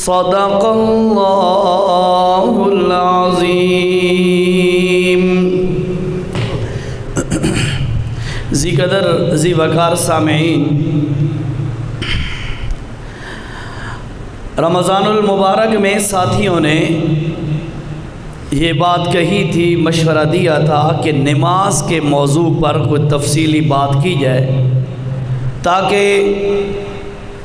صدق اللہ العظیم۔ ذی قدر ذی وقار سامعین، رمضان المبارک میں ساتھیوں نے یہ بات کہی تھی، مشورہ دیا تھا کہ نماز کے موضوع پر کوئی تفصیلی بات کی جائے تاکہ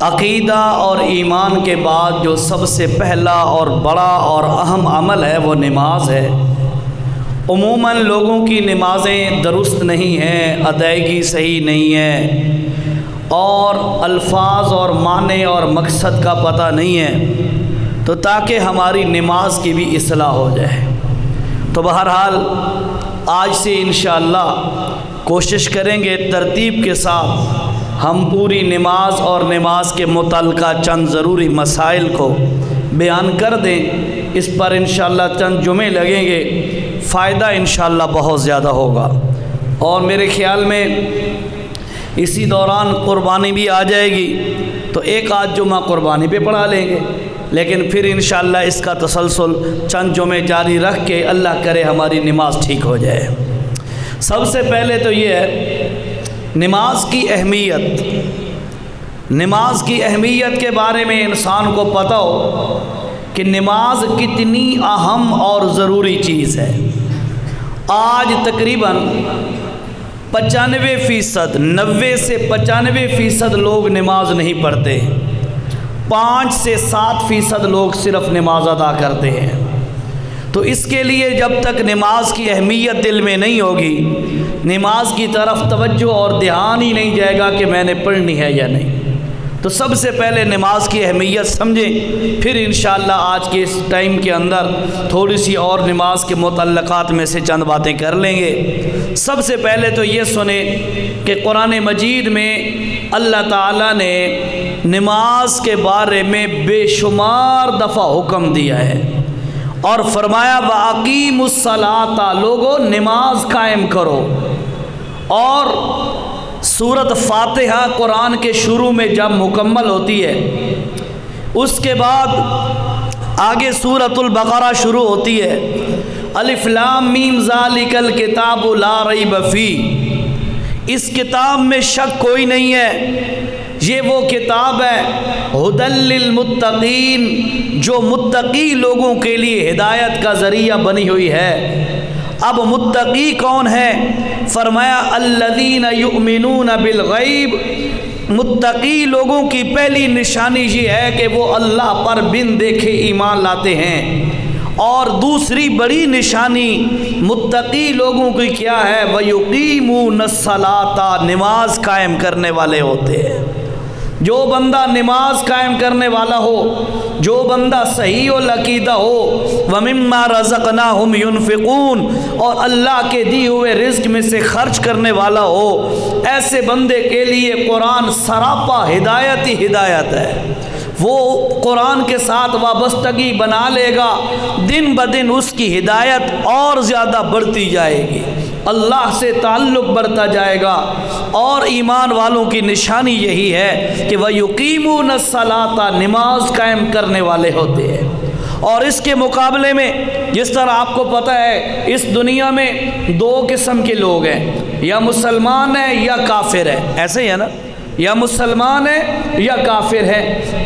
عقیدہ اور ایمان کے بعد جو سب سے پہلا اور بڑا اور اہم عمل ہے وہ نماز ہے۔ عموماً لوگوں کی نمازیں درست نہیں ہیں، ادائیگی صحیح نہیں ہے، اور الفاظ اور معنی اور مقصد کا پتہ نہیں ہے، تو تاکہ ہماری نماز کی بھی اصلاح ہو جائے، تو بہرحال آج سے انشاءاللہ کوشش کریں گے ترتیب کے ساتھ ہم پوری نماز اور نماز کے متعلقہ چند ضروری مسائل کو بیان کر دیں۔ اس پر انشاءاللہ چند جمعے لگیں گے، فائدہ انشاءاللہ بہت زیادہ ہوگا، اور میرے خیال میں اسی دوران قربانی بھی آ جائے گی، تو ایک آدھ جمعہ قربانی پہ پڑھا لیں گے، لیکن پھر انشاءاللہ اس کا تسلسل چند جمعے جاری رکھ کے اللہ کرے ہماری نماز ٹھیک ہو جائے۔ سب سے پہلے تو یہ ہے نماز کی اہمیت۔ نماز کی اہمیت کے بارے میں انسان کو پتہ ہو کہ نماز کتنی اہم اور ضروری چیز ہے۔ آج تقریباً 95%، 90 سے 95% لوگ نماز نہیں پڑھتے، 5 سے 7% لوگ صرف نماز ادا کرتے ہیں۔ تو اس کے لیے جب تک نماز کی اہمیت دل میں نہیں ہوگی، نماز کی طرف توجہ اور دھیان ہی نہیں جائے گا کہ میں نے پڑھنی ہے یا نہیں۔ تو سب سے پہلے نماز کی اہمیت سمجھیں، پھر انشاءاللہ آج کے اس ٹائم کے اندر تھوڑی سی اور نماز کے متعلقات میں سے چند باتیں کر لیں گے۔ سب سے پہلے تو یہ سنیں کہ قرآن مجید میں اللہ تعالیٰ نے نماز کے بارے میں بے شمار دفعہ حکم دیا ہے، اور فرمایا وَأَقِیمُوا الصَّلَاةَ، لوگو نماز قائم کرو۔ اور سورۃ فاتحہ قرآن کے شروع میں جب مکمل ہوتی ہے، اس کے بعد آگے سورۃ البقرہ شروع ہوتی ہے، الف لام میم ذالک الکتاب لا ریب فیہ، اس کتاب میں شک کوئی نہیں ہے، یہ وہ کتاب ہے ھدی للمتقین، جو متقی لوگوں کے لیے ہدایت کا ذریعہ بنی ہوئی ہے۔ اب متقی کون ہے؟ فرمایا الذین یؤمنون بالغیب، متقی لوگوں کی پہلی نشانی یہ ہے کہ وہ اللہ پر بن دیکھے ایمان لاتے ہیں، اور دوسری بڑی نشانی متقی لوگوں کی کیا ہے؟ وَيُقِيمُونَ الصَّلَاةَ، نماز قائم کرنے والے ہوتے ہیں۔ جو بندہ نماز قائم کرنے والا ہو، جو بندہ صحیح العقیدہ ہو، وَمِمَّا رَزَقْنَاهُمْ يُنْفِقُونَ، اور اللہ کے دی ہوئے رزق میں سے خرچ کرنے والا ہو، ایسے بندے کے لیے قرآن سراپا ہدایت ہی ہدایت ہے۔ وہ قرآن کے ساتھ وابستگی بنا لے گا، دن بدن اس کی ہدایت اور زیادہ بڑھتی جائے گی، اللہ سے تعلق بڑھتا جائے گا۔ اور ایمان والوں کی نشانی یہی ہے کہ وَيُقِيمُونَ الصَّلَاةَ، نماز قائم کرنے والے ہوتے ہیں۔ اور اس کے مقابلے میں جس طرح آپ کو پتہ ہے اس دنیا میں 2 قسم کے لوگ ہیں، یا مسلمان ہیں یا کافر ہیں، ایسے ہی ہے نا، یا مسلمان ہے یا کافر ہے۔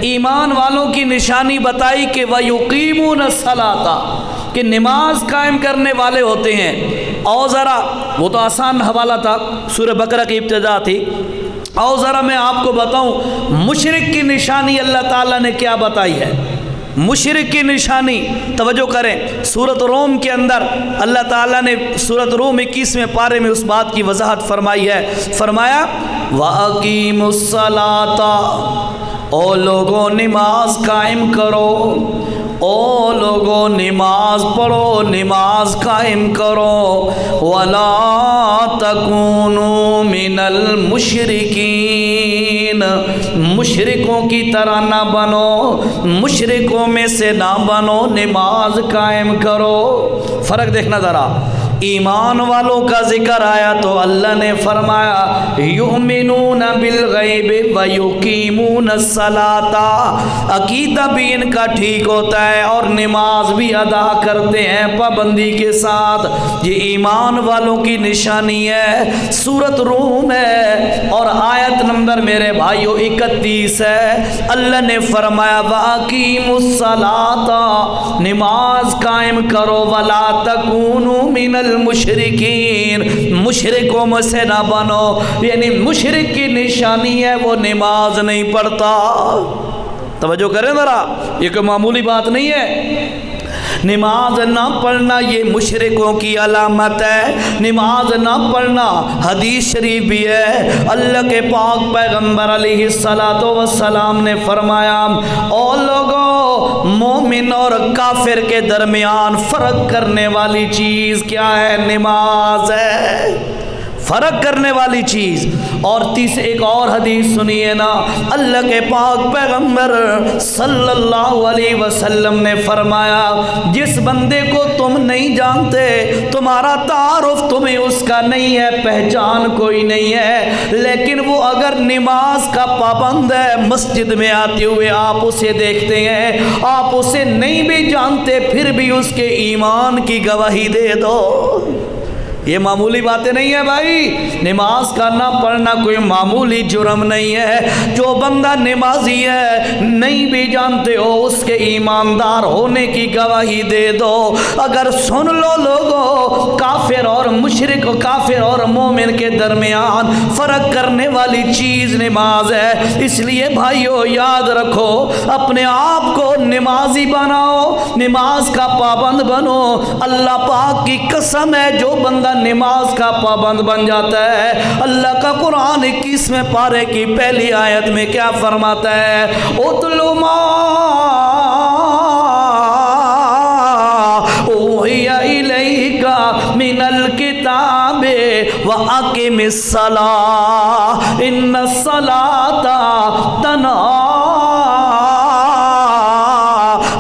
ایمان والوں کی نشانی بتائی کہ وَيُقِيمُونَ الصَّلَاةَ، کہ نماز قائم کرنے والے ہوتے ہیں۔ اور ذرا وہ تو آسان حوالہ تھا، سورہ بقرہ کی ابتدا تھی، اور ذرا میں آپ کو بتاؤں مشرک کی نشانی اللہ تعالیٰ نے کیا بتائی ہے۔ مشرک کی نشانی توجہ کریں، سورۃ روم کے اندر اللہ تعالیٰ نے سورۃ روم 21ویں پارے میں اس بات کی وضاحت فرمائی ہے، فرمایا وَأَقِیمُوا الصَّلَاةَ، او لوگوں نماز قائم کرو، او لوگوں نماز پڑھو، نماز قائم کرو، وَلَا تَكُونُوا مِنَ الْمُشْرِكِينَ، مشرکوں کی طرح نہ بنو، مشرکوں میں سے نہ بنو، نماز قائم کرو۔ فرق دیکھنا ذرا، ایمان والوں کا ذکر آیا تو اللہ نے فرمایا یؤمنون بالغیب ویقیمون الصلاۃ، عقیدہ بھی ان کا ٹھیک ہوتا ہے اور نماز بھی ادا کرتے ہیں پابندی کے ساتھ۔ یہ ایمان والوں کی نشانی ہے۔ سورۃ روم ہے اور آیت نمبر میرے بھائیو 31 ہے۔ اللہ نے فرمایا وَأَقِیمُوا الصَّلَاةَ، نماز قائم کرو، وَلَا تَکُونُوا مِنَ الْمُشْرِکِینَ، مشرکوں میں سے نہ بنو۔ یعنی مشرک کی نشانی ہے وہ نماز نہیں پڑھتا۔ توجہ کریں ذرا، یہ کوئی معمولی بات نہیں ہے۔ نماز نہ پڑھنا یہ مشرکوں کی علامت ہے۔ نماز نہ پڑھنا حدیث شریف بھی ہے، اللہ کے پاک پیغمبر علیہ السلام نے فرمایا او لوگو، مومن اور کافر کے درمیان فرق کرنے والی چیز کیا ہے؟ نماز ہے، فرق کرنے والی چیز۔ اور ایک اور حدیث سنیے نا، اللہ کے پاک پیغمبر صلی اللہ علیہ وسلم نے فرمایا جس بندے کو تم نہیں جانتے، تمہارا تعارف تمہیں اس کا نہیں ہے، پہچان کوئی نہیں ہے، لیکن وہ اگر نماز کا پابند ہے، مسجد میں آتے ہوئے آپ اسے دیکھتے ہیں، آپ اسے نہیں بھی جانتے، پھر بھی اس کے ایمان کی گواہی دے دو۔ یہ معمولی باتیں نہیں ہے بھائی، نماز کا نہ پڑھنا کوئی معمولی جرم نہیں ہے۔ جو بندہ نمازی ہے نہیں بھی جانتے ہو، اس کے ایماندار ہونے کی گواہی دے دو۔ اگر سن لو لوگوں، کافر اور مشرک، کافر اور مومن کے درمیان فرق کرنے والی چیز نماز ہے۔ اس لیے بھائیو یاد رکھو، اپنے آپ کو نمازی بناؤ، نماز کا پابند بنو۔ اللہ پاک کی قسم ہے جو بندہ نماز کا پابند بن جاتا ہے، اللہ کا قرآن 21ویں پارے کی پہلی آیت میں کیا فرماتا ہے؟ اتلو ما اوحی الیک من الکتاب واقم الصلاۃ ان الصلاۃ تنہی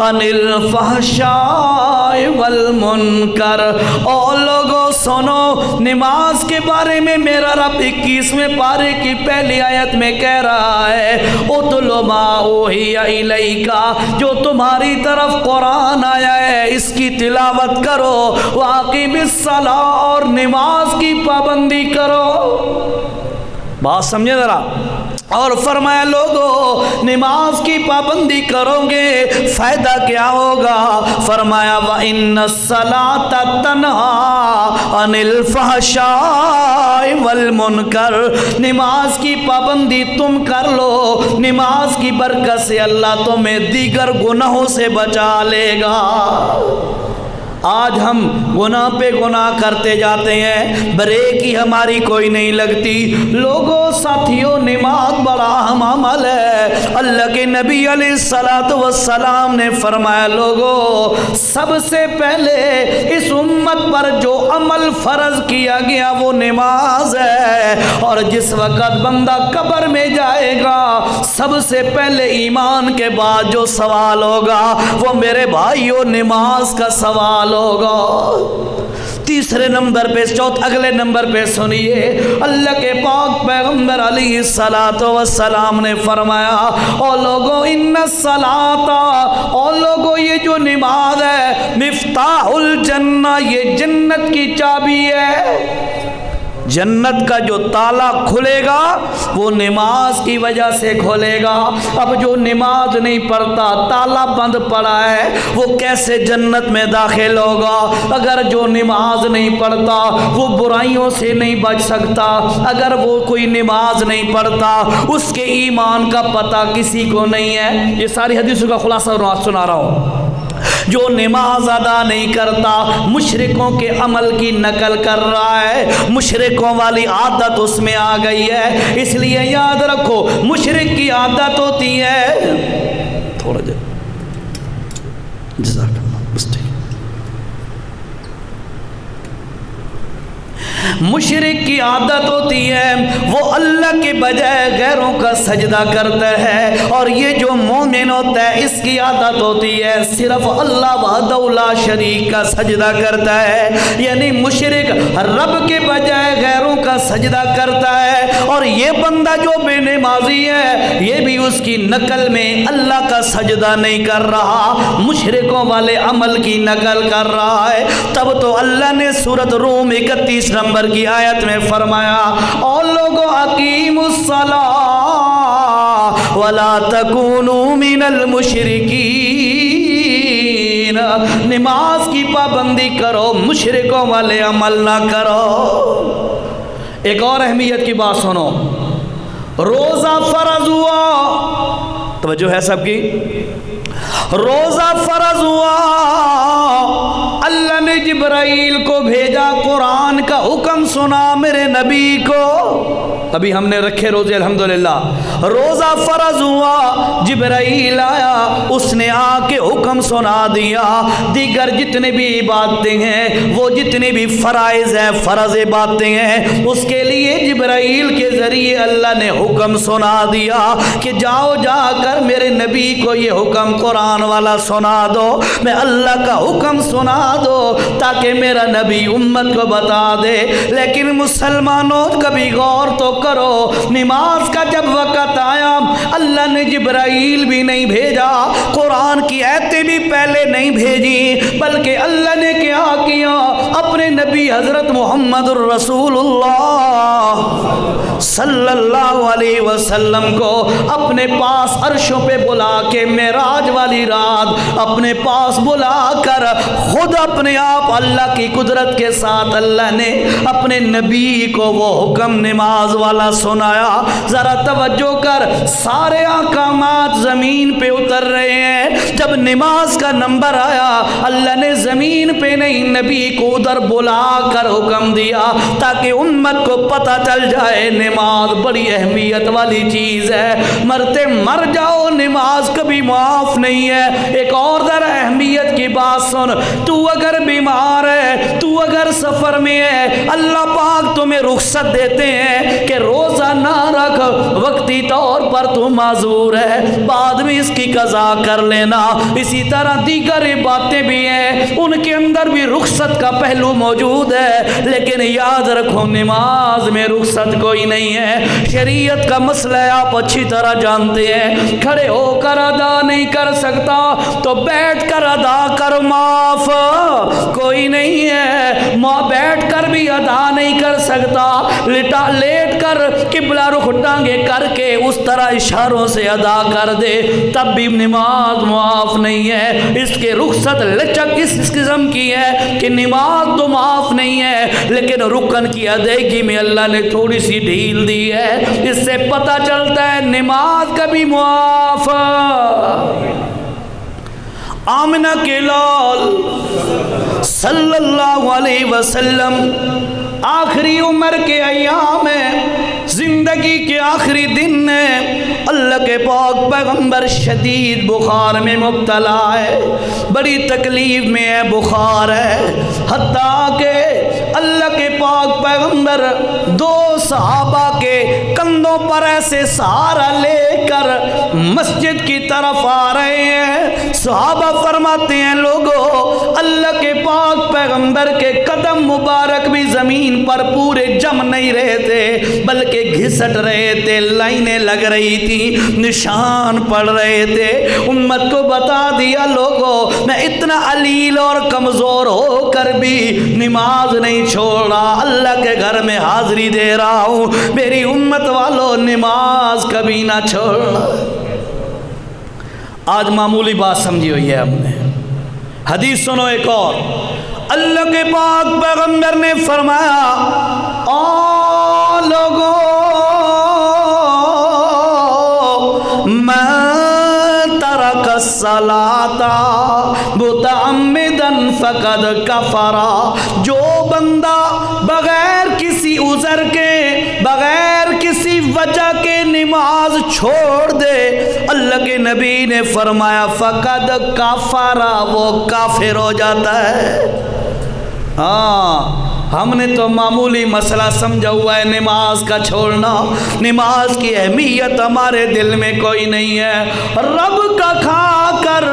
عن الفحشاء والمنکر۔ اور لوگوں سنو، نماز کے بارے میں میرا رب 21ویں پارے کی پہلی آیت میں کہہ رہا ہے اتلو ما اوحی الیک، جو تمہاری طرف قرآن آیا ہے اس کی تلاوت کرو، واقم الصلاۃ، اور نماز کی پابندی کرو۔ بات سمجھے ذرا۔ اور فرمایا لوگو نماز کی پابندی کرو گے فائدہ کیا ہوگا؟ فرمایا وَإِنَّ الصَّلَاةَ تَنْهَا عَنِ الْفَحْشَاءِ وَالْمُنْكَرِ، نماز کی پابندی تم کر لو، نماز کی برکت سے اللہ تمہیں دیگر گناہوں سے بچا لے گا۔ آج ہم گناہ پہ گناہ کرتے جاتے ہیں، بریک ہی ہماری کوئی نہیں لگتی۔ لوگوں ساتھیوں، نماز بڑا اہم عمل ہے۔ اللہ کے نبی علیہ السلام نے فرمایا لوگوں، سب سے پہلے اس امت پر جو عمل فرض کیا گیا وہ نماز ہے، اور جس وقت بندہ قبر میں جائے گا سب سے پہلے ایمان کے بعد جو سوال ہوگا وہ میرے بھائیوں نماز کا سوال ہوگا۔ تیسرے نمبر پہ، اگلے نمبر پہ سنیے، اللہ کے پاک پیغمبر علیہ السلام نے فرمایا او لوگوں ان الصلاۃ، او لوگوں یہ جو نماز ہے مفتاح الجنہ، یہ جنت کی چابی ہے۔ جنت کا جو تالا کھلے گا وہ نماز کی وجہ سے کھلے گا۔ اب جو نماز نہیں پڑھتا، تالا بند پڑا ہے، وہ کیسے جنت میں داخل ہوگا؟ اگر جو نماز نہیں پڑھتا وہ برائیوں سے نہیں بچ سکتا، اگر وہ کوئی نماز نہیں پڑھتا اس کے ایمان کا پتہ کسی کو نہیں ہے۔ یہ ساری حدیثوں کا خلاصہ سنا رہا ہوں۔ جو نماز ادا نہیں کرتا مشرکوں کے عمل کی نقل کر رہا ہے، مشرکوں والی عادت اس میں آ گئی ہے۔ اس لیے یاد رکھو، مشرک کی عادت ہوتی ہے تھوڑا مشرک کی عادت ہوتی ہے وہ اللہ کے بجائے غیروں کا سجدہ کرتا ہے، اور یہ جو مومن ہوتا ہے اس کی عادت ہوتی ہے صرف اللہ وحدہ لا شریک کا سجدہ کرتا ہے۔ یعنی مشرک رب کے بجائے غیروں کا سجدہ کرتا ہے، اور یہ بندہ جو بے نمازی ہے یہ بھی اس کی نقل میں اللہ کا سجدہ نہیں کر رہا، مشرکوں والے عمل کی نقل کر رہا ہے۔ تب تو اللہ نے سورۃ روم 31 نمبر کی آیت میں فرمایا، اور لوگوں اقیموا الصلاۃ ولا تکونوا من المشرکین، نماز کی پابندی کرو، مشرکوں والے عمل نہ کرو۔ ایک اور اہمیت کی بات سنو، روزہ فرض ہوا، توجہ ہے سب کی، روزہ فرض ہوا، اللہ نے جبرائیل کو بھیجا، قرآن کا حکم سنا میرے نبی کو، ابھی ہم نے رکھے روزے الحمدللہ، روزہ فرض ہوا، جبرائیل آیا، اس نے آ کے حکم سنا دیا، دیگر جتنے بھی عبادتیں ہیں، وہ جتنے بھی فرائض ہیں، فرض باتیں ہیں، اس کے لیے جبرائیل کے ذریعے اللہ نے حکم سنا دیا کہ جاؤ جا کر میرے نبی کو یہ حکم قرآن والا سنا دو، میں اللہ کا حکم سنا دو تاکہ میرا نبی امت کو بتا دے۔ لیکن مسلمانوں کبھی غور تو کرو، نماز کا جب وقت آیا اللہ نے جبرائیل بھی نہیں بھیجا، قرآن کی آیتیں بھی پہلے نہیں بھیجی، بلکہ اللہ نے کیا کیا، اپنے نبی حضرت محمد الرسول اللہ صلی اللہ علیہ وسلم کو اپنے پاس عرشوں پہ بلا کے معراج والی رات اپنے پاس بلا کر خود اپنے آپ اللہ کی قدرت کے ساتھ اللہ نے اپنے نبی کو وہ حکم نماز والا سنایا۔ ذرا توجہ کر، سارے احکامات زمین پہ اتر رہے ہیں، جب نماز کا نمبر آیا اللہ نے زمین پہ نہیں نبی کو ادھر بلا کر حکم دیا تاکہ امت کو پتہ چل جائے نماز بڑی اہمیت والی چیز ہے، مرتے مر جاؤ نماز کبھی معاف نہیں ہے۔ ایک اور ذرا اہمیت کی بات سن، تو اگر بیمار ہے، تو اگر سفر میں ہے، اللہ پاک تمہیں رخصت دیتے ہیں کہ روزہ نہ رکھ، وقتی طور پر تو معذور ہے، بعد میں اس کی قضا کر لینا۔ اسی طرح دیگر باتیں بھی ہیں، ان کے اندر بھی رخصت کا پہلو موجود ہے، لیکن یاد رکھو نماز میں رخصت کوئی نہیں ہے۔ شریعت کا مسئلہ آپ اچھی طرح جانتے ہیں، کھڑے ہو کر ادا نہیں کر سکتا تو بیٹھ کر ادا کر، معاف کوئی نہیں ہے، بیٹھ کر بھی ادا نہیں کر سکتا، لیٹ کر قبلہ رخ ٹانگے کر کے اس طرح اشاروں سے ادا کر دے تب بھی نماز معاف نہیں ہے۔ اس کے رخصت لچک اس قسم کی ہے کہ نماز تو معاف نہیں ہے لیکن رکن کی ادائیگی میں اللہ نے تھوڑی سی ڈھیل دی ہے، اس سے پتہ چلتا ہے نماز کبھی معاف۔ آمنہ کے لال صلی اللہ علیہ وسلم آخری عمر کے ایام ہیں، زندگی کے آخری دن ہیں، اللہ کے پاک پیغمبر شدید بخار میں مبتلا ہے، بڑی تکلیف میں ہے، بخار ہے، حتیٰ کہ اللہ کے پاک پیغمبر دو صحابہ کے کندھوں پر ایسے سہارا لے کر مسجد کی طرف آ رہے ہیں۔ صحابہ فرماتے ہیں لوگوں، اللہ کے پاک پیغمبر کے قدم مبارک بھی زمین پر پورے جم نہیں رہے تھے بلکہ گھسٹ رہے تھے، لائنیں لگ رہی تھی، نشان پڑ رہے تھے۔ امت کو بتا دیا لوگوں، میں اتنا علیل اور کمزور ہو کر بھی نماز نہیں چھوڑ رہا، اللہ کے گھر میں حاضری دے رہا ہوں، میری امت والوں نماز کبھی نہ چھوڑنا۔ آج معمولی بات سمجھی ہوئی ہے ہم نے، حدیث سنو ایک اور، اللہ کے پاک پیغمبر نے فرمایا، آ لوگوں من ترک الصلاۃ متعمدا فقد کفر، جو بندہ بغیر کسی عذر کے، بغیر کسی وجہ کے نماز چھوڑ دے، اللہ کے نبی نے فرمایا فقد کفر، وہ کافر ہو جاتا ہے۔ ہاں ہم نے تو معمولی مسئلہ سمجھا ہوا ہے نماز کا چھوڑنا، نماز کی اہمیت ہمارے دل میں کوئی نہیں ہے۔ رب کا کھا کر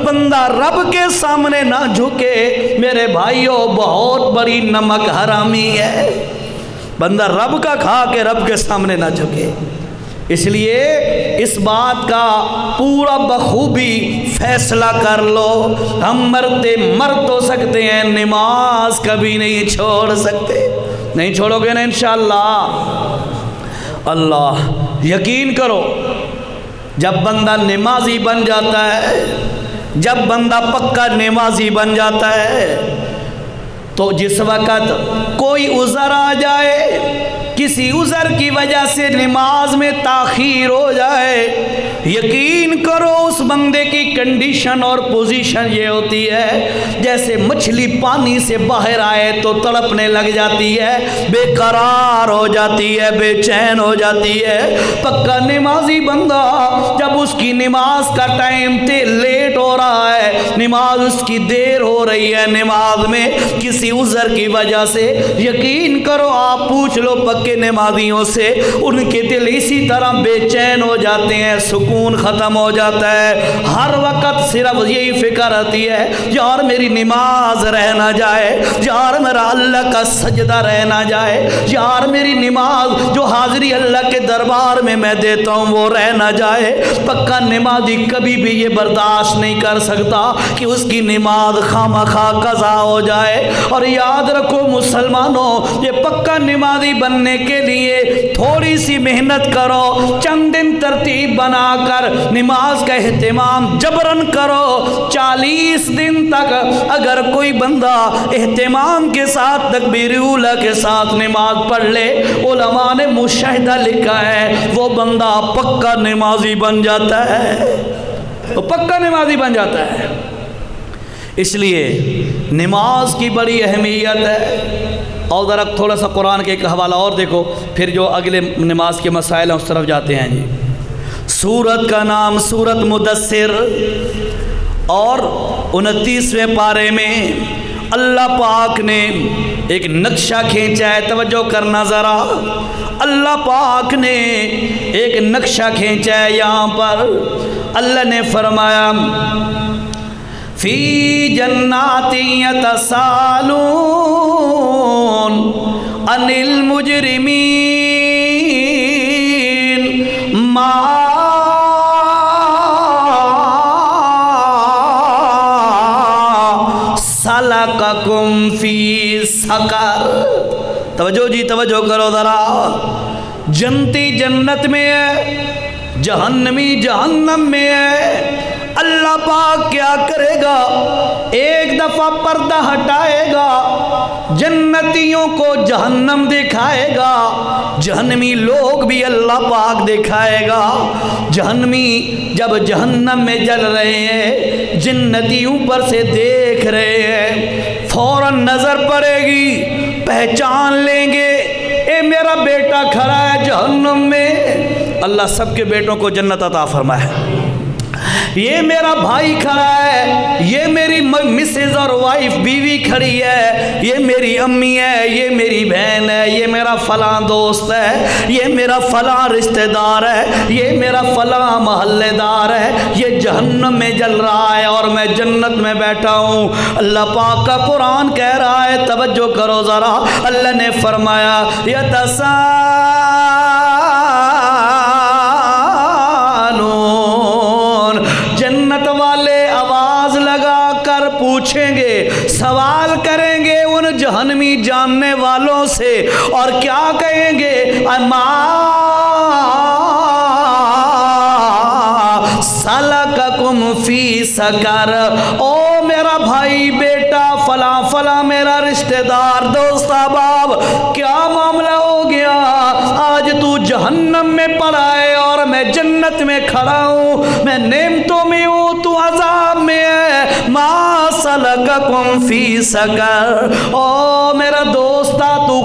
بندہ رب کے سامنے نہ جھکے میرے بھائیوں، بہت بڑی نمک حرامی ہے۔ بندہ رب کا کھا کے رب کے سامنے نہ جھکے، اس لیے اس بات کا پورا بخوبی فیصلہ کر لو، ہم مر تو سکتے ہیں، نماز کبھی نہیں چھوڑ سکتے۔ نہیں چھوڑو گے نا انشاءاللہ؟ اللہ یقین کرو، جب بندہ نمازی بن جاتا ہے، جب بندہ پکا نمازی بن جاتا ہے، تو جس وقت کوئی عذر آ جائے، کسی عذر کی وجہ سے نماز میں تاخیر ہو جائے، یقین کرو اس بندے کی کنڈیشن اور پوزیشن یہ ہوتی ہے جیسے مچھلی پانی سے باہر آئے تو تڑپنے لگ جاتی ہے، بے قرار ہو جاتی ہے، بے چین ہو جاتی ہے۔ پکا نمازی بندہ جب اس کی نماز کا ٹائم لیٹ ہو رہا ہے، نماز اس کی دیر ہو رہی ہے، نماز میں کسی عذر کی وجہ سے، یقین کرو آپ پوچھ لو پکے نمازیوں سے، ان کے دل اسی طرح بے چین ہو جاتے ہیں، سکون ختم ہو جاتا ہے، ہر وقت صرف یہی فکر آتی ہے یار میری نماز رہ نہ جائے، یار میرا اللہ کا سجدہ رہ نہ جائے، یار میری نماز جو حاضری اللہ کے دربار میں میں دیتا ہوں وہ رہ نہ جائے۔ پکا نمازی کبھی بھی یہ برداشت نہیں کر سکتا کہ اس کی نماز خامخواہ قضا ہو جائے۔ اور یاد رکھو مسلمانوں، یہ پکا نمازی بننے کے لیے تھوڑی سی محنت کرو، چند دن ترتیب بنا کر نماز کا اہتمام جبرن کرو، 40 دن تک اگر کوئی بندہ اہتمام کے ساتھ تکبیر اولیٰ کے ساتھ نماز پڑھ لے، علماء نے مشاہدہ لکھا ہے وہ بندہ پکا نمازی بن جاتا ہے، وہ پکا نمازی بن جاتا ہے۔ اس لیے نماز کی بڑی اہمیت ہے۔ اور ذرا تھوڑا سا قرآن کے ایک حوالہ اور دیکھو، پھر جو اگلے نماز کے مسائل ہیں اس طرف جاتے ہیں جی۔ سورت کا نام سورت مدثر، اور 29ویں پارے میں اللہ پاک نے ایک نقشہ کھینچا ہے، توجہ کرنا ذرا، اللہ پاک نے ایک نقشہ کھینچا ہے یہاں پر۔ اللہ نے فرمایا فی جنات یتسالون عن المجرمین ما سلککم فی سقر۔ توجہ جی، توجہ کرو ذرا، جنتی جنت میں ہے، جہنمی جہنم میں ہے۔ اللہ پاک کیا کرے گا؟ ایک دفعہ پردہ ہٹائے گا، جنتیوں کو جہنم دکھائے گا، جہنمی لوگ بھی اللہ پاک دکھائے گا۔ جہنمی جب جہنم میں جل رہے ہیں، جنتی اوپر سے دیکھ رہے ہیں، فوراً نظر پڑے گی، پہچان لیں گے اے میرا بیٹا کھڑا ہے جہنم میں۔ اللہ سب کے بیٹوں کو جنت عطا فرمائے۔ یہ میرا بھائی کھڑا ہے، یہ میری مسز اور وائف بیوی کھڑی ہے، یہ میری امی ہے، یہ میری بہن ہے، یہ میرا فلاں دوست ہے، یہ میرا فلاں رشتہ دار ہے، یہ میرا فلاں محلے دار ہے، یہ جہنم میں جل رہا ہے اور میں جنت میں بیٹھا ہوں۔ اللہ پاک کا قرآن کہہ رہا ہے، توجہ کرو ذرا، اللہ نے فرمایا جنت والے آواز لگا کر پوچھیں گے، سوال کریں گے ان جہنمی جاننے والوں سے، اور کیا کہیں گے؟ اما سلککم فی سقر، او میرا بھائی بیٹا فلاں فلاں میرا رشتہ دار دوست احباب، کیا معاملہ ہو گیا؟ آج تو جہنم میں پڑا ہے اور میں جنت میں کھڑا ہوں، میں نعمتوں میں ہوں، تو عذاب میں ہے۔ ما سلککم فی سقر، او میرا دوستا تو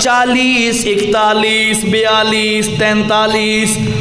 40, 41, 42, 43,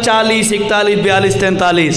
40, 41, 42, 43।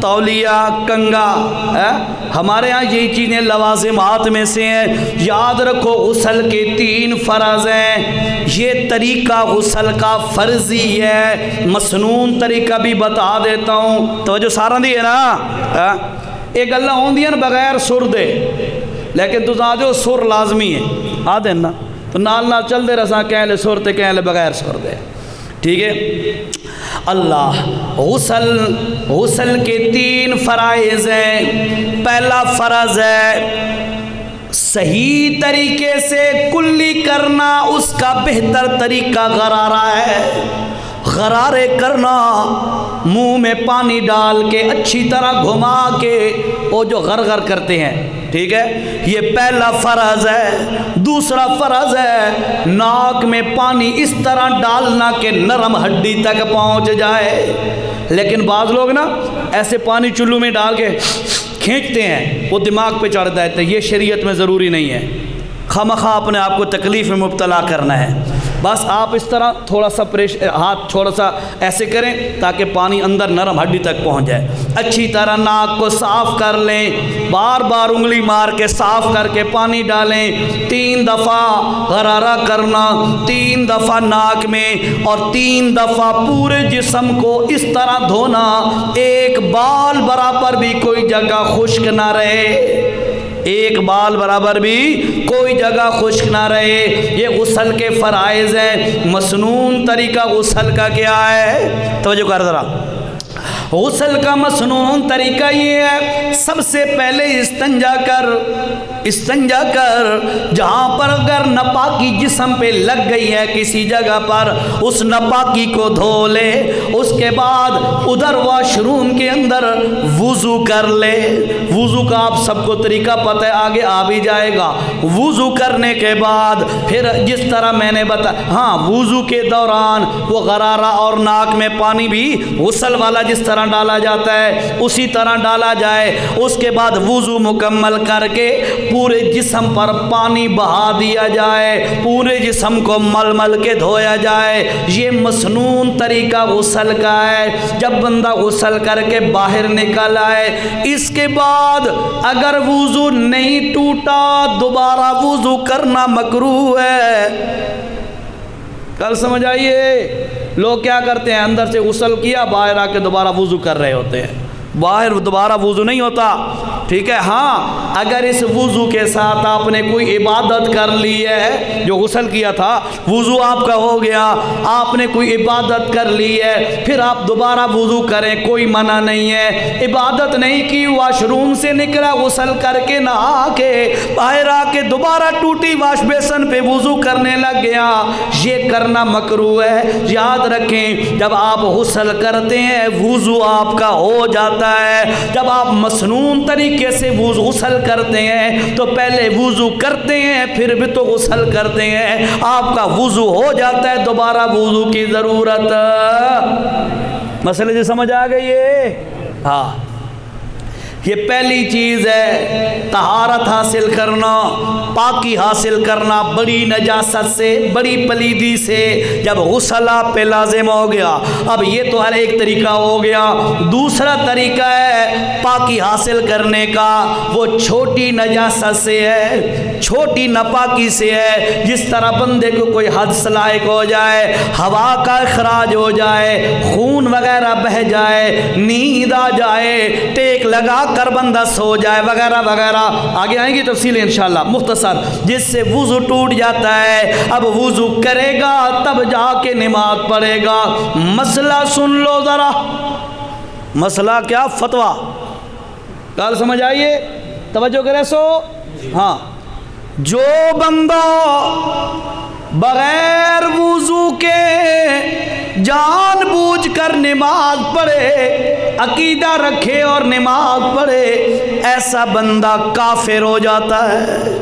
تولیہ، کنگا، ہمارے ہاں یہی چیزیں لوازمات میں سے ہیں۔ یاد رکھو غسل کے 3 فرض ہیں، یہ طریقہ غسل کا فرضی ہے، مسنون طریقہ بھی بتا دیتا ہوں، توجہ سارا دی ہے نا۔ ایک اللہ ہوندی ہے بغیر سر دے، لیکن تو جو سر لازمی ہے آ دے نا، تو نال نال چل دے رساں کہیں لے سر تے کہیں لے بغیر سر دے، ٹھیک ہے۔ اللہ غسل کے 3 فرائض ہیں۔ پہلا فرض ہے صحیح طریقے سے کلی کرنا، اس کا بہتر طریقہ غرارہ ہے۔ غرارے کرنا، منہ میں پانی ڈال کے اچھی طرح گھما کے وہ جو غرغر کرتے ہیں، ٹھیک ہے، یہ پہلا فرض ہے۔ دوسرا فرض ہے ناک میں پانی اس طرح ڈالنا کہ نرم ہڈی تک پہنچ جائے۔ لیکن بعض لوگ نا ایسے پانی چلو میں ڈال کے کھینچتے ہیں، وہ دماغ پہ چڑھ جاتا ہے، یہ شریعت میں ضروری نہیں ہے۔ خامخواہ اپنے آپ کو تکلیف میں مبتلا کرنا ہے۔ بس آپ اس طرح تھوڑا سا ہاتھ تھوڑا سا ایسے کریں تاکہ پانی اندر نرم ہڈی تک پہنچ جائے۔ اچھی طرح ناک کو صاف کر لیں، بار بار انگلی مار کے صاف کر کے پانی ڈالیں۔ 3 دفعہ غرارہ کرنا، 3 دفعہ ناک میں، اور 3 دفعہ پورے جسم کو اس طرح دھونا، ایک بال برابر بھی کوئی جگہ خشک نہ رہے، ایک بال برابر بھی کوئی جگہ خشک نہ رہے۔ یہ غسل کے فرائض ہیں۔ مسنون طریقہ غسل کا کیا ہے؟ توجہ کر ذرا، غسل کا مسنون طریقہ یہ ہے، سب سے پہلے استنجا کر، جہاں پر اگر ناپاکی جسم پہ لگ گئی ہے کسی جگہ پر، اس ناپاکی کو دھو لے۔ اس کے بعد ادھر واش روم کے اندر وضو کر لے۔ وضو کا آپ سب کو طریقہ پتہ ہے، آگے آ بھی جائے گا۔ وضو کرنے کے بعد پھر جس طرح میں نے بتایا، وضو کے دوران وہ غرارہ اور ناک میں پانی بھی غسل والا جس طرح ڈالا جاتا ہے اسی طرح ڈالا جائے۔ اس کے بعد وضو مکمل کر کے پورے جسم پر پانی بہا دیا جائے، پورے جسم کو مل مل کے دھویا جائے۔ یہ مسنون طریقہ غسل کا ہے۔ جب بندہ غسل کر کے باہر نکل آئے، اس کے بعد اگر وضو نہیں ٹوٹا دوبارہ وضو کرنا مکروہ ہے۔ کل سمجھ آئیے، لوگ کیا کرتے ہیں، اندر سے غسل کیا، باہر آ کے دوبارہ وضو کر رہے ہوتے ہیں، باہر دوبارہ وضو نہیں ہوتا، ٹھیک ہے۔ ہاں اگر اس وضو کے ساتھ آپ نے کوئی عبادت کر لی ہے، جو غسل کیا تھا وضو آپ کا ہو گیا، آپ نے کوئی عبادت کر لی ہے، پھر آپ دوبارہ وضو کریں، کوئی منع نہیں ہے۔ عبادت نہیں کی، واش روم سے نکلا غسل کر کے نہا کے باہر آ کے دوبارہ ٹوٹی واش بیسن پہ وضو کرنے لگ گیا، یہ کرنا مکروہ ہے۔ یاد رکھیں، جب آپ غسل کرتے ہیں وضو آپ کا ہو جاتا ہے۔ جب آپ مسنون طریقے سے غسل کرتے ہیں تو پہلے وضو کرتے ہیں، پھر بھی تو غسل کرتے ہیں، آپ کا وضو ہو جاتا ہے، دوبارہ وضو کی ضرورت۔ مسئلے جو سمجھ آ گئی ہے؟ ہاں، یہ پہلی چیز ہے، طہارت حاصل کرنا، پاکی حاصل کرنا بڑی نجاست سے، بڑی پلیدی سے۔ جب غسل آپ پہ لازم ہو گیا، اب یہ تو ہر ایک طریقہ ہو گیا۔ دوسرا طریقہ ہے پاکی حاصل کرنے کا، وہ چھوٹی نجاست سے ہے، چھوٹی ناپاکی سے ہے۔ جس طرح بندے کو کوئی حدث لاحق ہو جائے، ہوا کا اخراج ہو جائے، خون وغیرہ بہہ جائے، نیند آ جائے، ٹیک لگا کر بندہ سو جائے وغیرہ وغیرہ، آگے آئیں گی تفصیلیں انشاءاللہ مختصر، جس سے وضو ٹوٹ جاتا ہے۔ اب وضو کرے گا تب جا کے نماز پڑھے گا۔ مسئلہ سن لو ذرا، مسئلہ کیا؟ فتویٰ۔ کال سمجھ آئیے، توجہ کرے سو۔ ہاں، جو بندہ بغیر وضو کے جان بوجھ کر نماز پڑھے، عقیدہ رکھے اور نماز پڑھے، ایسا بندہ کافر ہو جاتا ہے۔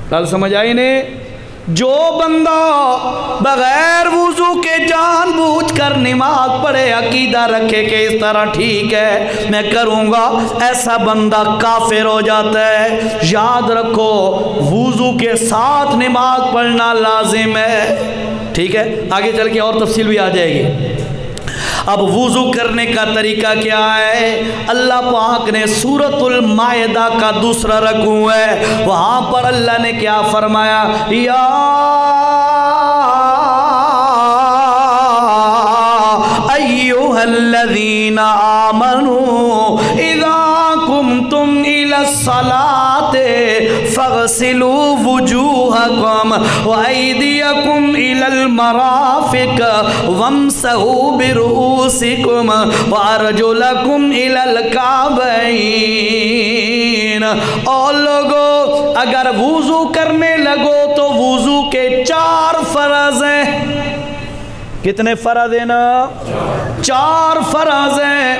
کل سمجھ آئی نہیں؟ جو بندہ بغیر وضو کے جان بوجھ کر نماز پڑھے، عقیدہ رکھے کہ اس طرح ٹھیک ہے میں کروں گا، ایسا بندہ کافر ہو جاتا ہے۔ یاد رکھو، وضو کے ساتھ نماز پڑھنا لازم ہے، ٹھیک ہے؟ آگے چل کے اور تفصیل بھی آ جائے گی۔ اب وضو کرنے کا طریقہ کیا ہے؟ اللہ پاک نے سورۃ المائدہ کا دوسرا رکوع ہے، وہاں پر اللہ نے کیا فرمایا؟ یا ایھا الذین آمنوا اذا قمتم الی الصلاۃ فاغسلوا وجوہکم وایدیکم الی المرافق وامسحوا برؤوسکم وارجلکم الی الکعبین۔ اور لوگو اگر وضو کرنے لگو تو وضو کے 4 فرض ہیں۔ کتنے فرض ہیں نا؟ 4 فرض ہیں۔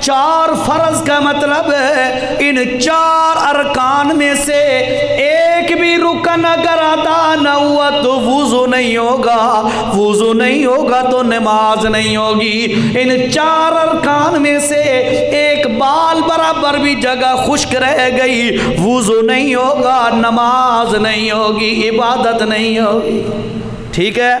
4 فرض کا مطلب ہے ان 4 ارکان میں سے ایک بھی رکن اگر ادا نہ ہوا تو وضو نہیں ہوگا، وضو نہیں ہوگا تو نماز نہیں ہوگی۔ ان 4 ارکان میں سے ایک بال برابر بھی جگہ خشک رہ گئی، وضو نہیں ہوگا، نماز نہیں ہوگی، عبادت نہیں ہوگی۔ ٹھیک ہے؟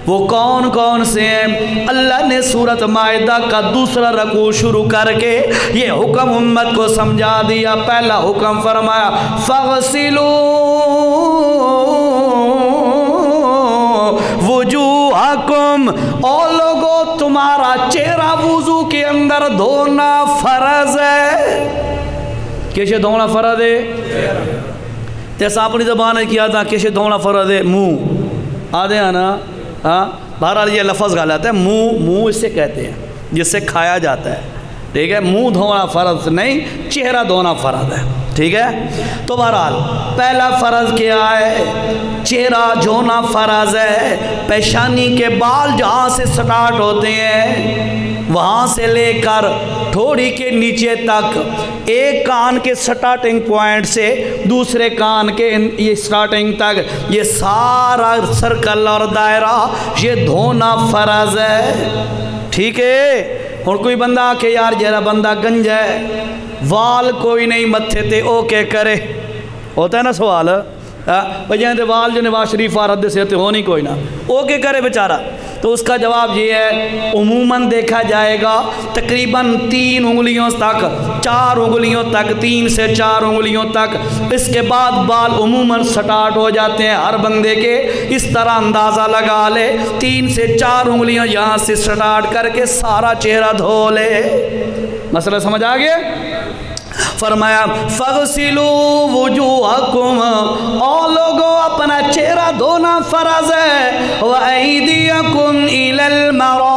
وہ کون کون سے ہیں؟ اللہ نے سورۃ مائدہ کا دوسرا رکوع شروع کر کے یہ حکم امت کو سمجھا دیا۔ پہلا حکم فرمایا فَاغْسِلُوا وُجُوهَكُمْ، اور لوگوں تمہارا چہرہ وضو کے اندر دھونا فرض ہے۔ کیسے دھونا فرض ہے؟ جیسا اپنی زبان نے کیا تھا کیسے دھونا فرض ہے؟ منہ آدھے ہیں نا، بہرحال یہ لفظ غلط ہے، منہ اس سے کہتے ہیں جس سے کھایا جاتا ہے۔ ٹھیک ہے؟ منہ دھونا فرض نہیں، چہرہ دھونا فرض ہے۔ ٹھیک ہے؟ تو بہرحال پہلا فرض کیا ہے؟ چہرہ دھونا فرض ہے۔ پیشانی کے بال جہاں سے سٹارٹ ہوتے ہیں وہاں سے لے کر ٹھوڑی کے نیچے تک، ایک کان کے سٹارٹنگ پوائنٹ سے دوسرے کان کے یہ سٹارٹنگ تک، یہ سارا سرکل اور دائرہ یہ دھونا فرض ہے۔ ٹھیک ہے؟ اور کوئی بندہ کہ یار جرا بندہ گنج ہے، وال کوئی نہیں متھے تے او کے کرے، ہوتا ہے نا سوال، بجائیں دے وال جو نواز شریف آرد سے ہوتے ہونی کوئی نہ، او کے کرے بیچارہ؟ تو اس کا جواب یہ ہے عموماً دیکھا جائے گا تقریباً 3 انگلیوں تک، 4 انگلیوں تک، 3 سے 4 انگلیوں تک، اس کے بعد بال عموماً سٹارٹ ہو جاتے ہیں ہر بندے کے۔ اس طرح اندازہ لگا لے 3 سے 4 انگلیوں یہاں سے سٹارٹ کر کے سارا چہرہ دھو لے۔ مسئلہ سمجھ آ گیا؟ فرمایا فَاغْسِلُوا وُجُوهَكُمْ، اور لوگوں اپنا چہرہ دھونا فرض ہے، وَأَيْدِيَكُمْ إِلَى الْمَرَافِقِ،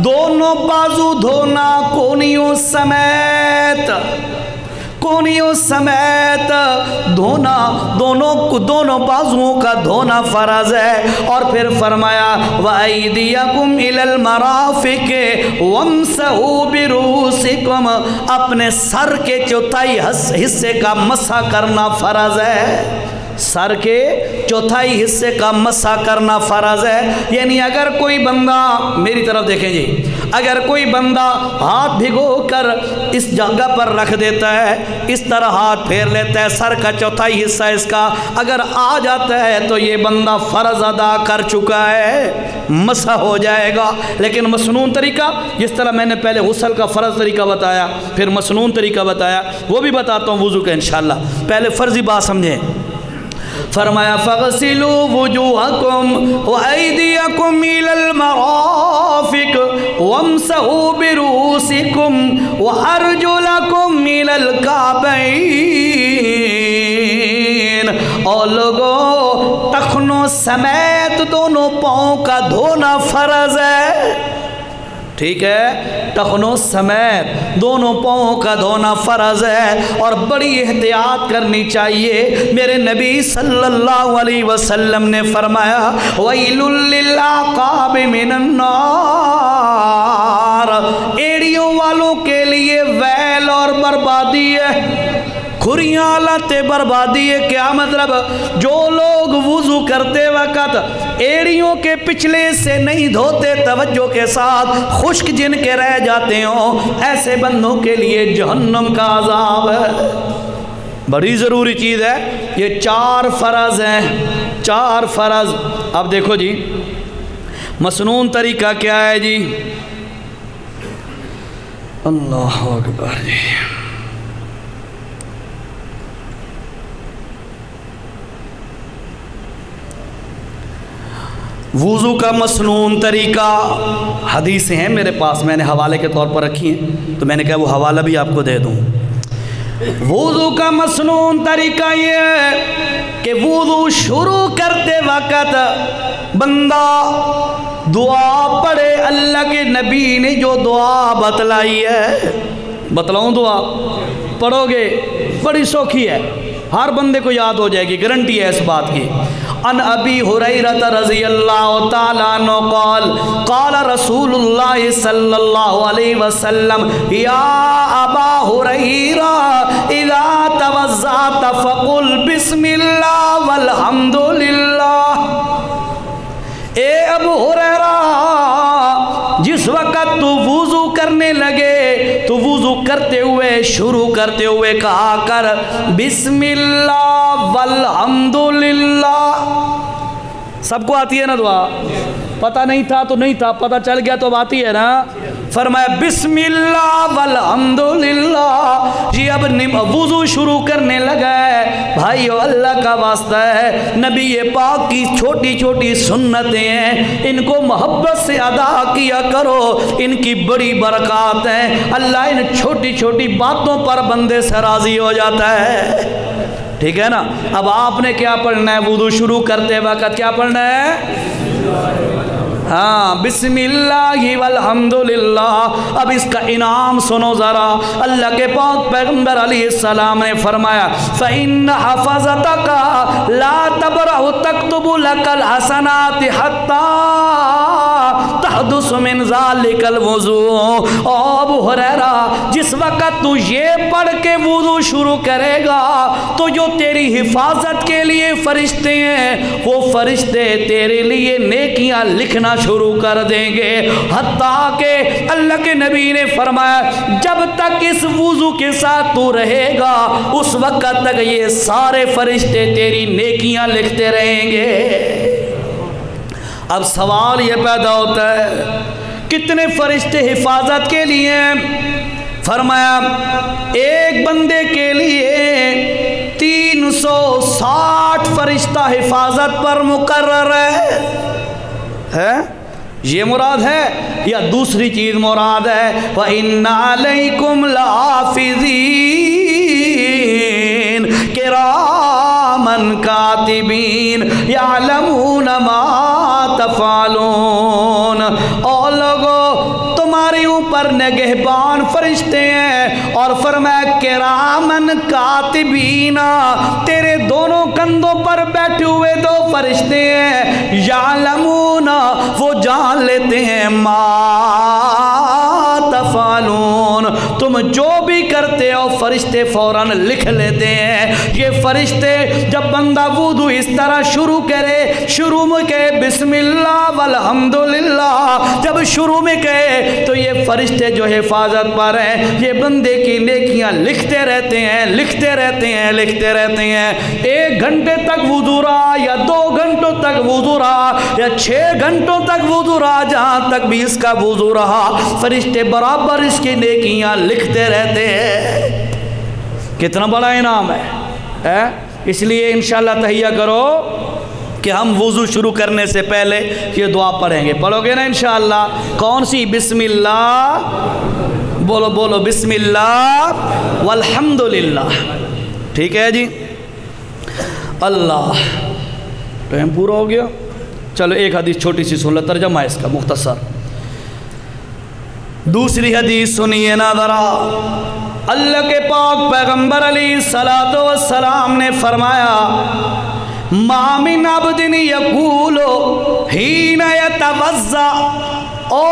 دونوں بازو دھونا کونیوں سمیت، کونیوں سمیت دھونا، دونوں بازوؤں کا دھونا فرض ہے۔ اور پھر فرمایا وَأَيْدِيَكُمْ إِلَى الْمَرَافِقِ وَامْسَحُوا بِرُؤُوسِكُمْ، اپنے سر کے چوتھائی حصے کا مسح کرنا فرض ہے، سر کے چوتھائی حصے کا مسح کرنا فرض ہے۔ یعنی اگر کوئی بندہ، میری طرف دیکھیں جی، اگر کوئی بندہ ہاتھ بھگو کر اس جگہ پر رکھ دیتا ہے، اس طرح ہاتھ پھیر لیتا ہے، سر کا چوتھائی حصہ اس کا اگر آ جاتا ہے تو یہ بندہ فرض ادا کر چکا ہے، مسح ہو جائے گا۔ لیکن مسنون طریقہ، جس طرح میں نے پہلے غسل کا فرض طریقہ بتایا پھر مسنون طریقہ بتایا، وہ بھی بتاتا ہوں وضو کا انشاءاللہ۔ پہلے فرضی بات سمجھیں۔ فرمایا فَاغْسِلُوا وُجُوهَكُمْ وَأَيْدِيَكُمْ إِلَى الْمَرَافِقِ وَامْسَحُوا بِرُؤُوسِكُمْ وَأَرْجُلَكُمْ إِلَى الْكَعْبَيْنِ، اور لوگوں ٹخنوں سمیت دونوں پاؤں کا دھونا فرض ہے۔ ٹھیک ہے؟ ٹخنوں سمیت دونوں پاؤں کا دھونا فرض ہے، اور بڑی احتیاط کرنی چاہیے۔ میرے نبی صلی اللہ علیہ وسلم نے فرمایا وَيْلٌ لِلْعَقَابِ مِنَ النَّارِ، ایڑیوں والوں کے لیے ویل اور بربادی ہے، کھریاں لاتیں بربادی ہے۔ کیا مطلب؟ جو لوگ وضو کرتے وقت ایڑیوں کے پچھلے سے نہیں دھوتے توجہ کے ساتھ، خشک جن کے رہ جاتے ہوں، ایسے بندوں کے لیے جہنم کا عذاب ہے۔ بڑی ضروری چیز ہے یہ 4 فرض ہیں، 4 فرض۔ اب دیکھو جی، مسنون طریقہ کیا ہے جی؟ اللہ اکبر جی، وضو کا مسنون طریقہ حدیثیں ہیں میرے پاس، میں نے حوالے کے طور پر رکھی ہیں، تو میں نے کہا وہ حوالہ بھی آپ کو دے دوں۔ وضو کا مسنون طریقہ یہ ہے کہ وضو شروع کرتے وقت بندہ دعا پڑھے، اللہ کے نبی نے جو دعا بتلائی ہے، بتلاؤں دعا پڑھو گے بڑی سوکھی ہے، ہر بندے کو یاد ہو جائے گی، گارنٹی ہے اس بات کی۔ ان ابی ہریرہ رضی اللہ تعالیٰ عنہ قال قال رسول اللہ صلی اللہ علیہ وسلم یا ابا ہریرہ اذا توضأت فقل بسم اللہ والحمد للہ۔ اے ابو ہریرہ، جس وقت تو وضو کرنے لگے تو وضو کرتے ہوئے شروع کرتے ہوئے کہا کر بسم اللہ والحمد للہ۔ سب کو آتی ہے نا دعا؟ پتہ نہیں تھا تو نہیں تھا، پتہ چل گیا تو اب آتی ہے نا۔ فرمایا بسم اللہ والحمد للہ۔ جی اب وضو شروع کرنے لگا ہے، بھائیو اللہ کا واسطہ ہے، نبی پاک کی چھوٹی چھوٹی سنتیں ہیں، ان کو محبت سے ادا کیا کرو، ان کی بڑی برکات ہیں، اللہ ان چھوٹی چھوٹی باتوں پر بندے سے راضی ہو جاتا ہے، ٹھیک ہے نا۔ اب آپ نے کیا پڑھنا ہے وضو شروع کرتے وقت؟ کیا پڑھنا ہے؟ ہاں، بسم اللہ والحمد للہ۔ اب اس کا انعام سنو ذرا، اللہ کے پاک پیغمبر علیہ السلام نے فرمایا فَإِنَّ حَفَظَتَكَ لَا تَبْرَحُ تَكْتُبُ لَكَ الْحَسَنَاتِ حَتَّى تَحْدُثُ مِنْ ذَلِكَ الْوُضُوءُ۔ ابو ہریرہ، جس وقت تو یہ پڑھ کے وضو شروع کرے گا تو جو تیری حفاظت کے لیے فرشتے ہیں وہ فرشتے تیرے لیے نیکیاں لکھنا شروع کر دیں گے، حتیٰ کہ اللہ کے نبی نے فرمایا جب تک اس وضو کے ساتھ تو رہے گا اس وقت تک یہ سارے فرشتے تیری نیکیاں لکھتے رہیں گے۔ اب سوال یہ پیدا ہوتا ہے کتنے فرشتے حفاظت کے لیے؟ فرمایا ایک بندے کے لیے 360 فرشتہ حفاظت پر مقرر ہے؟ یہ مراد ہے یا دوسری چیز مراد ہے؟ وَإِنَّ عَلَيْكُمْ لَحَافِظِينَ كِرَامًا كَاتِبِينَ يَعْلَمُونَ مَا تَفْعَلُونَ۔ اور لوگوں تمہارے اوپر نگہبان فرشتے ہیں، اور فرمایا کرامن کاتبین، تیرے دونوں کندھوں پر بیٹھے ہوئے 2 فرشتے ہیں، یعلمون، وہ جان لیتے ہیں، ما تفعلون، تم جو بھی کرتے ہو فرشتے فوراً لکھ لیتے ہیں۔ یہ فرشتے جب بندہ وضو اس طرح شروع کرے، شروع میں کہے بسم اللہ والحمد للہ، جب شروع میں کہے تو یہ فرشتے جو حفاظت پر ہیں یہ بندے کی نیکیاں لکھتے رہتے ہیں، لکھتے رہتے ہیں، لکھتے رہتے ہیں۔ 1 گھنٹے تک وضو رہا یا 2 گھنٹوں تک وضو رہا یا 6 گھنٹوں تک وضو رہا، جہاں تک بھی اس کا وضو رہا فرشتے برابر اس کی نیکیاں لکھتے رہتے ہیں۔ کتنا بڑا انعام ہے۔ اس لیے انشاءاللہ تہیہ کرو کہ ہم وضو شروع کرنے سے پہلے یہ دعا پڑھیں گے، پڑھو گے نا انشاءاللہ؟ کون سی؟ بسم اللہ، بولو بولو بسم اللہ والحمدللہ، ٹھیک ہے جی؟ اللہ، ٹائم پورا ہو گیا، چلو ایک حدیث چھوٹی سی سن لو، ترجمہ ہے اس کا مختصر۔ دوسری حدیث سنیے نا ذرا، اللہ کے پاک پیغمبر علیہ الصلوۃ والسلام نے فرمایا ما من عبد یقول حین یتوضا، او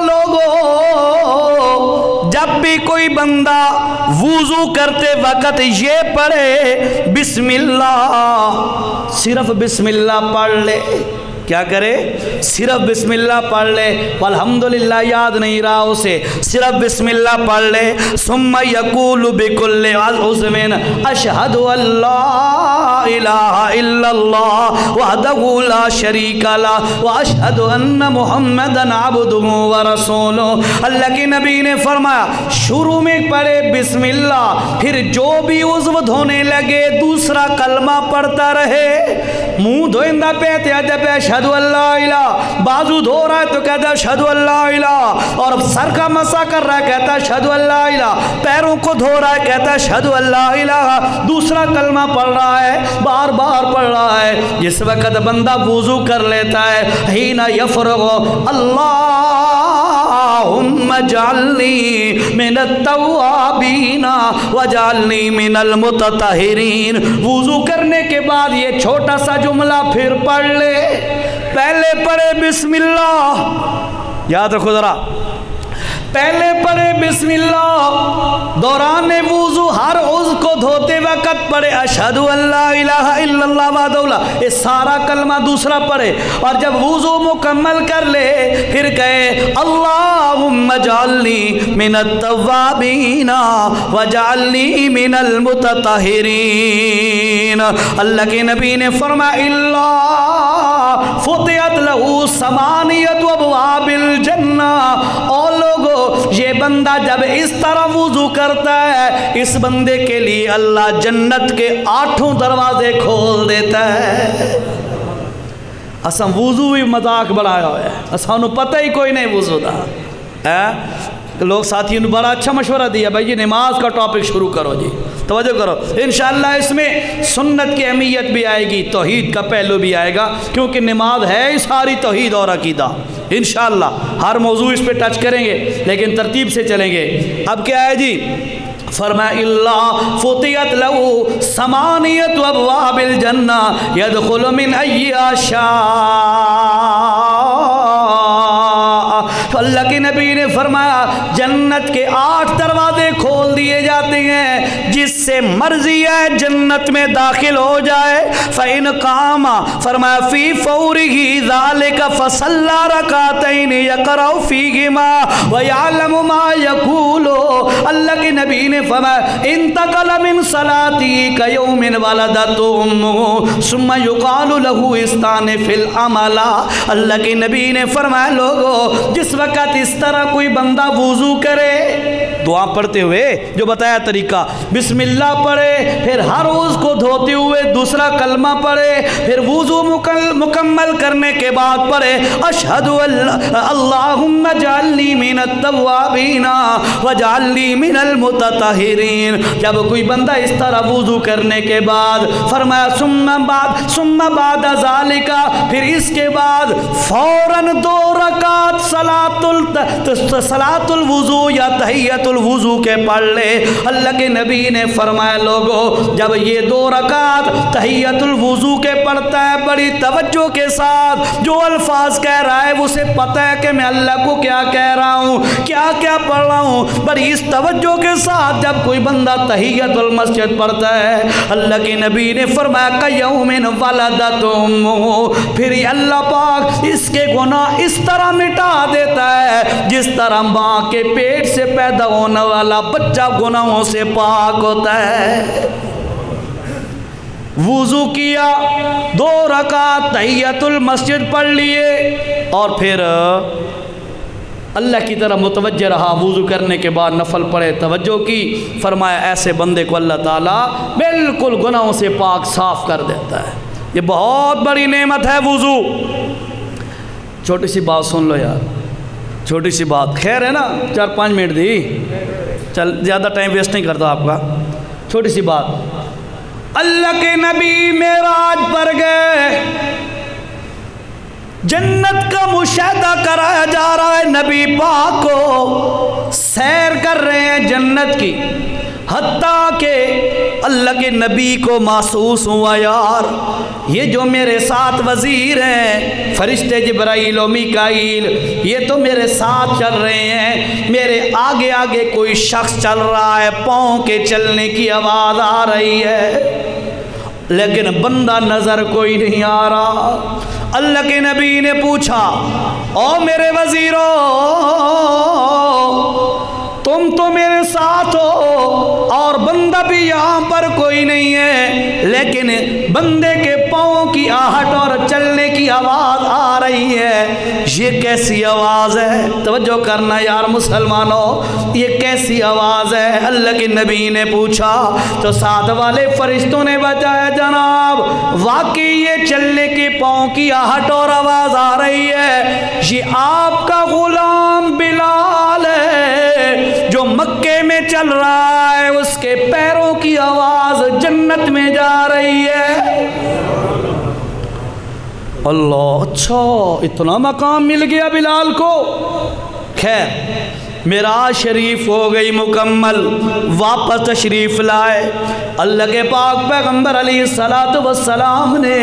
لوگو، جب بھی کوئی بندہ وضو کرتے وقت یہ پڑھے بسم اللہ، صرف بسم اللہ پڑھ لے، کیا کرے؟ صرف بسم اللہ پڑھ لے، والحمدللہ یاد نہیں رہا اسے، صرف بسم اللہ پڑھ لے، ثم یقول بکل عضو اشہد ان لا الہ الا اللہ وحدہ لا شریک لہ واشہد ان محمدًا عبدہ ورسولہ۔ اللہ کے نبی نے فرمایا شروع میں پڑھے بسم اللہ، پھر جو بھی عضو دھونے لگے دوسرا کلمہ پڑھتا رہے۔ منہ دھوئندہ پہتے جب اشہد ان لا الہ، بازو دھو رہا ہے تو کہتا ہے اشہد ان لا الہ، اور سر کا مسح کر رہا ہے کہتا ہے اشہد ان لا الہ، پیروں کو دھو رہا ہے کہتا ہے اشہد ان لا الہ، دوسرا کلمہ پڑھ رہا ہے، بار بار پڑھ رہا ہے۔ جس وقت بندہ وضو کر لیتا ہے، حین یفرغ اللہم اجعلنی من التوابین واجعلنی من المتطہرین، وضو کرنے کے بعد یہ چھوٹا سا جملہ پھر پڑھ لے۔ پہلے پڑھے بسم اللہ، یاد رکھو ذرا، پہلے پڑھے بسم اللہ، دوران وضو ہر عضو کو دھوتے وقت پڑھے اشہد ان لا الہ الا اللہ وحدہ لا، یہ سارا کلمہ دوسرا پڑھے، اور جب وضو مکمل کر لے پھر کہے اللہم اجعلنی من التوابین واجعلنی من المتطہرین۔ اللہ کے نبی نے فرمایا اللہ فتحت لہ ثمانیۃ ابواب الجنہ، اور لوگوں یہ بندہ جب اس طرح وضو کرتا ہے اس بندے کے لیے اللہ جنت کے 8 دروازے کھول دیتا ہے۔ اساں وضو بھی مذاق بڑھایا ہوا ہے، اساں نو پتہ ہی کوئی نہیں وضو دا۔ لوگ ساتھیوں نے بڑا اچھا مشورہ دیا، بھائی جی نماز کا ٹاپک شروع کرو، جی توجہ کرو، انشاءاللہ اس میں سنت کی اہمیت بھی آئے گی، توحید کا پہلو بھی آئے گا، کیونکہ نماز ہے ہی ساری توحید اور عقیدہ۔ انشاءاللہ ہر موضوع اس پہ ٹچ کریں گے لیکن ترتیب سے چلیں گے۔ اب کیا ہے جی؟ فرمایا اللہ فتحت لہ ثمانیۃ ابواب الجنہ یدخل من ایہا شاء۔ اللہ کے نبی نے فرمایا جنت کے 8 دروازے کھول دیے جاتے ہیں، جس سے مرضی ہے جنت میں داخل ہو جائے۔ فَإِنْ قَامَ فرمایا فِي فَوْرِهِ ذَلِكَ فَصَلَّى رَكَعَتَيْنِ يَقْرَأُ فِيهِمَا وَيَعْلَمُ مَا يَقُولُ۔ اللہ کے نبی نے فرمایا انتقل من صلاتی کیوم ولدت امہ ثم یقال له استان فی العمل۔ اللہ کے نبی نے فرمایا لوگو جس وقت اس طرح کوئی بندہ وضو کرے، دعا پڑھتے ہوئے جو بتایا طریقہ، بسم اللہ پڑھے، پھر ہر عضو کو دھوتے ہوئے دوسرا کلمہ پڑھے، پھر وضو مکمل کرنے کے بعد پڑھے اشہد اللہم اجعلنی من التوابین واجعلنی من المتطہرین۔ جب کوئی بندہ اس طرح وضو کرنے کے بعد فرمایا ثم بعد ذالک، پھر اس کے بعد فوراً 2 رکعت صلاۃ الوضو یا تحیۃ الوضو کے پڑھ لے۔ اللہ کے نبی نے فرمایا لوگو جب یہ 2 رکعت تحیۃ الوضو کے پڑھتا ہے بڑی توجہ کے ساتھ، جو الفاظ کہہ رہا ہے اسے پتہ ہے کہ میں اللہ کو کیا کہہ رہا ہوں، کیا کیا پڑھ رہا ہوں، بڑی اس توجہ کے ساتھ جب کوئی بندہ تحیۃ المسجد پڑھتا ہے اللہ کے نبی نے فرمایا کیوم ولدت امہ، پھر اللہ پاک اس کے گناہ اس طرح مٹا دیتا ہے جس طرح ماں کے پیٹ سے پیدا ہونے والا بچہ گناہوں سے پاک ہوتا ہے۔ وضو کیا، 2 رکعت تحیۃ المسجد پڑھ لیے، اور پھر اللہ کی طرح متوجہ رہا، وضو کرنے کے بعد نفل پڑھے، توجہ کی، فرمایا ایسے بندے کو اللہ تعالیٰ بالکل گناہوں سے پاک صاف کر دیتا ہے۔ یہ بہت بڑی نعمت ہے وضو۔ چھوٹی سی بات سن لو یار، چھوٹی سی بات، خیر ہے نا 4-5 منٹ دی، چل زیادہ ٹائم ویسٹ نہیں کرتا آپ کا۔ چھوٹی سی بات، اللہ کے نبی معراج پر گئے، جنت کا مشاہدہ کرایا جا رہا ہے، نبی پاک کو سیر کر رہے ہیں جنت کی، حتیٰ کہ اللہ کے نبی کو محسوس ہوا یار یہ جو میرے ساتھ وزیر ہیں فرشتے جبرائیل و میکائیل، یہ تو میرے ساتھ چل رہے ہیں، میرے آگے آگے کوئی شخص چل رہا ہے، پاؤں کے چلنے کی آواز آ رہی ہے، لیکن بندہ نظر کوئی نہیں آ رہا۔ اللہ کے نبی نے پوچھا او میرے وزیرو تم تو میرے ساتھ ہو اور بندہ بھی یہاں پر کوئی نہیں ہے، لیکن بندے کے پاؤں کی آہٹ اور چلنے کی آواز آ رہی ہے، یہ کیسی آواز ہے؟ توجہ کرنا یار مسلمانوں، یہ کیسی آواز ہے؟ اللہ کے نبی نے پوچھا تو ساتھ والے فرشتوں نے بتایا جناب واقعی یہ چلنے کے پاؤں کی آہٹ اور آواز آ رہی ہے، یہ آپ کا غلام بلال ہے جو مکے میں چل رہا ہے، اس کے پیروں کی آواز جنت میں جا رہی ہے۔ اللہ، اچھا اتنا مقام مل گیا بلال کو۔ خیر معراج شریف ہو گئی مکمل، واپس تشریف لائے اللہ کے پاک پیغمبر علیہ السلام نے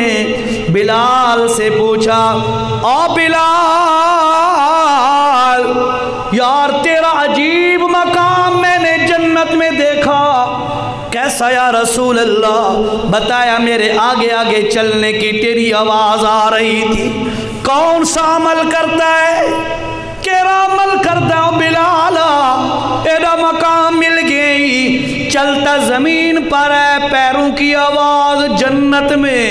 بلال سے پوچھا او بلال یار تیرا عجیب مقام میں نے جنت میں دیکھا، کیسا یا رسول اللہ؟ بتایا میرے آگے آگے چلنے کی تیری آواز آ رہی تھی، کون سا عمل کرتا ہے؟ کیرا عمل کرتا ہوں بلالا، ایڈا مقام مل گئی، چلتا زمین پر ہے، پیروں کی آواز جنت میں،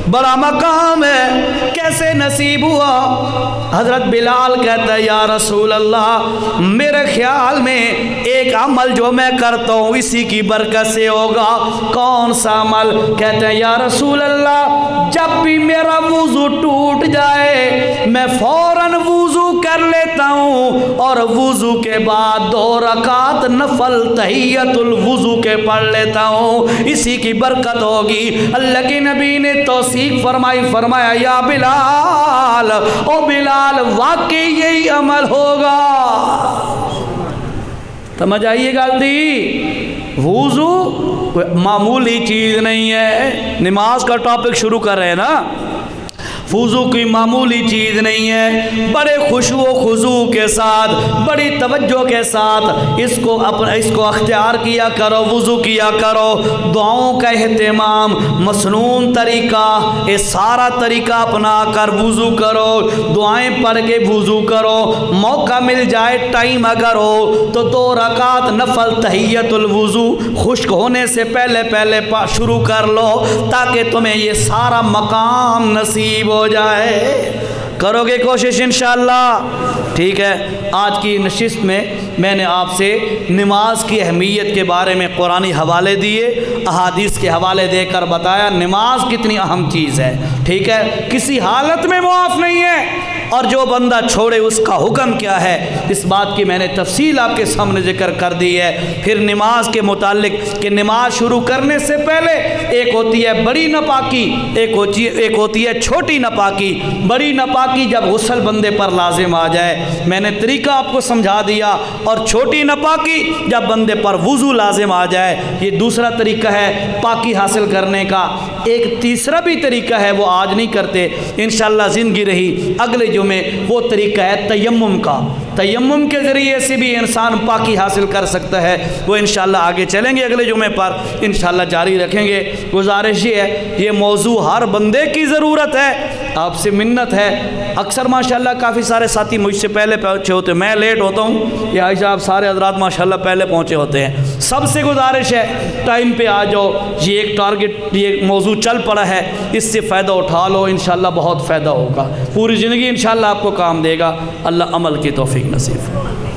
بڑا مقام ہے، کیسے نصیب ہوا؟ حضرت بلال کہتا ہے یا رسول اللہ میرے خیال میں ایک عمل جو میں کرتا ہوں اسی کی برکت سے ہوگا۔ کون سا عمل؟ کہتے ہیں یا رسول اللہ جب بھی میرا وضو ٹوٹ جائے میں فوراً وضو کر لیتا ہوں اور وضو کے بعد 2 رکعت نفل تحیت الوضو کے پڑھ لیتا ہوں، اسی کی برکت ہوگی۔ اللہ کے نبی نے توثیق فرمایا یا بلال او بلال واقعی یہی عمل ہوگا۔ سمجھ آئیے گا جلدی، وضو معمولی چیز نہیں ہے، نماز کا ٹاپک شروع کر رہے ہیں نا، وضو کوئی معمولی چیز نہیں ہے، بڑے خشوع و خضوع کے ساتھ بڑی توجہ کے ساتھ اس کو اختیار کیا کرو، وضو کیا کرو، دعاؤں کا اہتمام، مسنون طریقہ، یہ سارا طریقہ اپنا کر وضو کرو، دعائیں پڑھ کے وضو کرو، موقع مل جائے ٹائم اگر ہو تو 2 رکعت نفل تحیت الوضو خشک ہونے سے پہلے شروع کر لو تاکہ تمہیں یہ سارا مقام نصیب ہو جائے۔ کرو گے کوشش انشاءاللہ؟ ٹھیک ہے، آج کی نشست میں میں نے آپ سے نماز کی اہمیت کے بارے میں قرآنی حوالے دیے، احادیث کے حوالے دے کر بتایا نماز کتنی اہم چیز ہے، ٹھیک ہے، کسی حالت میں معاف نہیں ہے، اور جو بندہ چھوڑے اس کا حکم کیا ہے، اس بات کی میں نے تفصیل آپ کے سامنے ذکر کر دی ہے۔ پھر نماز کے متعلق کہ نماز شروع کرنے سے پہلے ایک ہوتی ہے بڑی ناپاکی، ایک ہوتی ہے چھوٹی ناپاکی۔ بڑی ناپاکی جب غسل بندے پر لازم آ جائے، میں نے طریقہ آپ کو سمجھا دیا، اور چھوٹی ناپاکی جب بندے پر وضو لازم آ جائے، یہ دوسرا طریقہ ہے پاکی حاصل کرنے کا۔ ایک تیسرا بھی طریقہ ہے، وہ آج نہیں کرتے، انشاءاللہ زندگی رہی اگلے جمعے، وہ طریقہ ہے تیمم کا۔ تیمم کے ذریعے سے بھی انسان پاکی حاصل کر سکتا ہے، وہ انشاءاللہ آگے چلیں گے، اگلے جمعے پر انشاءاللہ جاری رکھیں گے۔ گزارش یہ ہے، یہ موضوع ہر بندے کی ضرورت ہے، آپ سے منت ہے۔ اکثر ماشاءاللہ کافی سارے ساتھی مجھ سے پہلے پہنچے ہوتے ہیں، میں لیٹ ہوتا ہوں، یہ عائشہ آپ سارے حضرات ماشاءاللہ پہلے پہنچے ہوتے ہیں۔ سب سے گزارش ہے ٹائم پہ آ جاؤ، یہ ایک ٹارگٹ، یہ موضوع چل پڑا ہے، اس سے فائدہ اٹھا لو، انشاءاللہ بہت فائدہ ہوگا، پوری زندگی انشاءاللہ آپ کو کام دے گا۔ اللہ عمل کی توفیق نصیب فرمائے۔